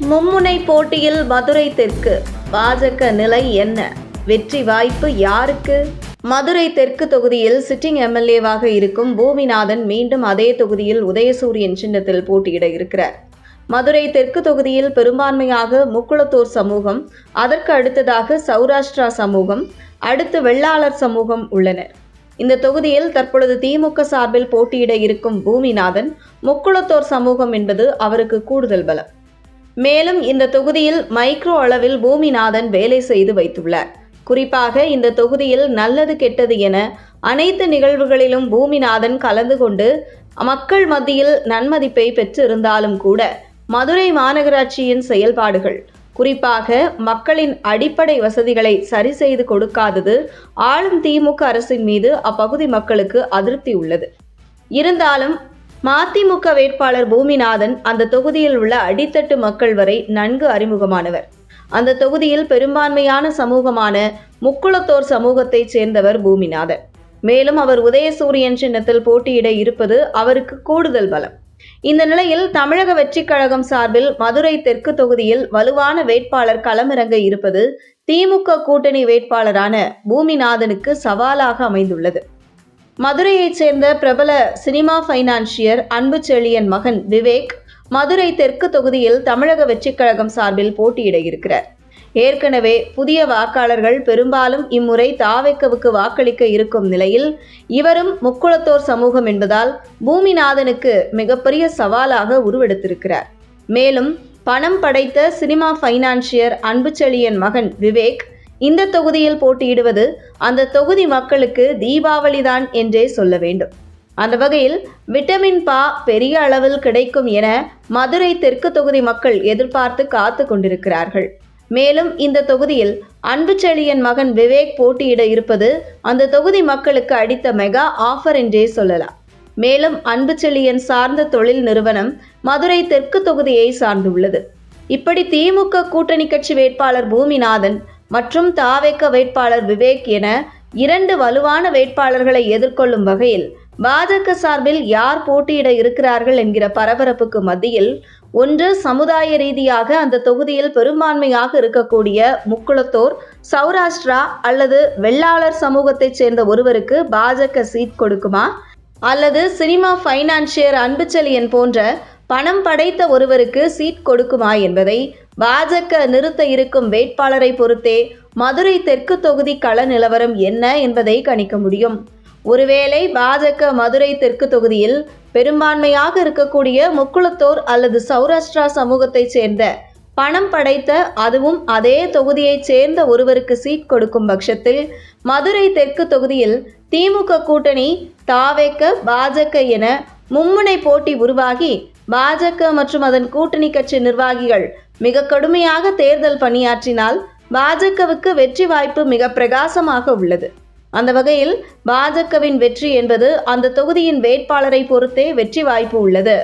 மும்முனை போட்டியில் மதுரை தெற்கு பாஜக நிலை என்ன? வெற்றி வாய்ப்பு யாருக்கு? மதுரை தெற்கு தொகுதியில் சிட்டிங் எம்எல்ஏவாக இருக்கும் பூமிநாதன் மீண்டும் அதே தொகுதியில் உதயசூரியன் சின்னத்தில் போட்டியிட இருக்கிறார். மதுரை தெற்கு தொகுதியில் பெரும்பான்மையாக முக்குளத்தூர் சமூகம், அதற்கு அடுத்ததாக சௌராஷ்டிரா சமூகம், அடுத்து வெள்ளாளர் சமூகம் உள்ளனர். இந்த தொகுதியில் தற்பொழுது திமுக சார்பில் போட்டியிட இருக்கும் பூமிநாதன் முக்குளத்தோர் சமூகம் என்பது அவருக்கு கூடுதல் பலம். மேலும் இந்த தொகுதியில் மைக்ரோ அளவில் பூமிநாதன் வேலை செய்து வைத்துள்ளார். குறிப்பாக இந்த தொகுதியில் நல்லது கெட்டது என அனைத்து நிகழ்வுகளிலும் பூமிநாதன் கலந்து கொண்டு மக்கள் மத்தியில் நன்மதிப்பை பெற்றிருந்தாலும் கூட மதுரை மாநகராட்சியின் செயல்பாடுகள், குறிப்பாக மக்களின் அடிப்படை வசதிகளை சரி செய்து கொடுக்காதது ஆளும் திமுக அரசின் மீது அப்பகுதி மக்களுக்கு அதிருப்தி உள்ளது. இருந்தாலும் மதிமுக வேட்பாளர் பூமிநாதன் அந்த தொகுதியில் உள்ள அடித்தட்டு மக்கள் வரை நன்கு அறிமுகமானவர். அந்த தொகுதியில் பெரும்பான்மையான சமூகமான முக்குளத்தோர் சமூகத்தைச் சேர்ந்தவர் பூமிநாதன். மேலும் அவர் உதயசூரியன் சின்னத்தில் போட்டியிட இருப்பது அவருக்கு கூடுதல் பலம். இந்த நிலையில் தமிழக வெற்றிக் கழகம் சார்பில் மதுரை தெற்கு தொகுதியில் வலுவான வேட்பாளர் களமிறங்க இருப்பது திமுக கூட்டணி வேட்பாளரான பூமிநாதனுக்கு சவாலாக அமைந்துள்ளது. மதுரையைச் சேர்ந்த பிரபல சினிமா பைனான்சியர் அன்புச்செழியன் மகன் விவேக் மதுரை தெற்கு தொகுதியில் தமிழக வெற்றிக் கழகம் சார்பில் போட்டியிட இருக்கிறார். ஏற்கனவே புதிய வாக்காளர்கள் பெரும்பாலும் இம்முறை தாவேக்கவுக்கு வாக்களிக்க இருக்கும் நிலையில் இவரும் முக்குளத்தோர் சமூகம் என்பதால் பூமிநாதனுக்கு மிகப்பெரிய சவாலாக உருவெடுத்திருக்கிறார். மேலும் பணம் படைத்த சினிமா பைனான்சியர் அன்புச்செழியன் மகன் விவேக் இந்த தொகுதியில் போட்டியிடுவது அந்த தொகுதி மக்களுக்கு தீபாவளிதான் என்றே சொல்ல வேண்டும். அந்த வகையில் விட்டமின் பா பெரிய அளவில் கிடைக்கும் என மதுரை தெற்கு தொகுதி மக்கள் எதிர்பார்த்து காத்து கொண்டிருக்கிறார்கள். மேலும் இந்த தொகுதியில் அன்புச்செழியன் மகன் விவேக் போட்டியிட இருப்பது அந்த தொகுதி மக்களுக்கு அடித்த மெகா ஆஃபர் என்றே சொல்லலாம். மேலும் அன்புச்செழியன் சார்ந்த தொழில் நிறுவனம் மதுரை தெற்கு தொகுதியை சார்ந்துள்ளது. இப்படி திமுக கூட்டணி கட்சி வேட்பாளர் பூமிநாதன் மற்றும் தாவேக்க வேட்பாளர் விவேக் என இரண்டு வலுவான வேட்பாளர்களை எதிர்கொள்ளும் வகையில் பாஜக சார்பில் யார் போட்டியிட இருக்கிறார்கள் என்கிற பரபரப்புக்கு மத்தியில் ஒன்று சமுதாய ரீதியாக அந்த தொகுதியில் பெரும்பான்மையாக இருக்கக்கூடிய முக்குளத்தோர், சௌராஷ்டிரா அல்லது வெள்ளாளர் சமூகத்தைச் சேர்ந்த ஒருவருக்கு பாஜக சீட் கொடுக்குமா, அல்லது சினிமா பைனான்சியர் அன்புச்செழியன் போன்ற பணம் படைத்த ஒருவருக்கு சீட் கொடுக்குமா என்பதை பாஜக நிறுத்த இருக்கும் வேட்பாளரை பொறுத்தே மதுரை தெற்கு தொகுதி கள நிலவரம் என்ன என்பதை கணிக்க முடியும். ஒருவேளை பாஜக மதுரை தெற்கு தொகுதியில் பெரும்பான்மையாக இருக்கக்கூடிய முக்குளத்தோர் அல்லது சௌராஷ்டிரா சமூகத்தைச் சேர்ந்த பணம் படைத்த, அதுவும் அதே தொகுதியைச் சேர்ந்த ஒருவருக்கு சீட் கொடுக்கும் பட்சத்தில் மதுரை தெற்கு தொகுதியில் திமுக கூட்டணி, தாவேக்க, பாஜக என மும்முனை போட்டி உருவாகி பாஜக மற்றும் அதன் கூட்டணி கட்சி நிர்வாகிகள் மிக கடுமையாக தேர்தல் பணியாற்றினால் பாஜகவுக்கு வெற்றி வாய்ப்பு மிக பிரகாசமாக உள்ளது. அந்த வகையில் பாஜகவின் வெற்றி என்பது அந்த தொகுதியின் வேட்பாளரை பொறுத்தே வெற்றி வாய்ப்பு உள்ளது.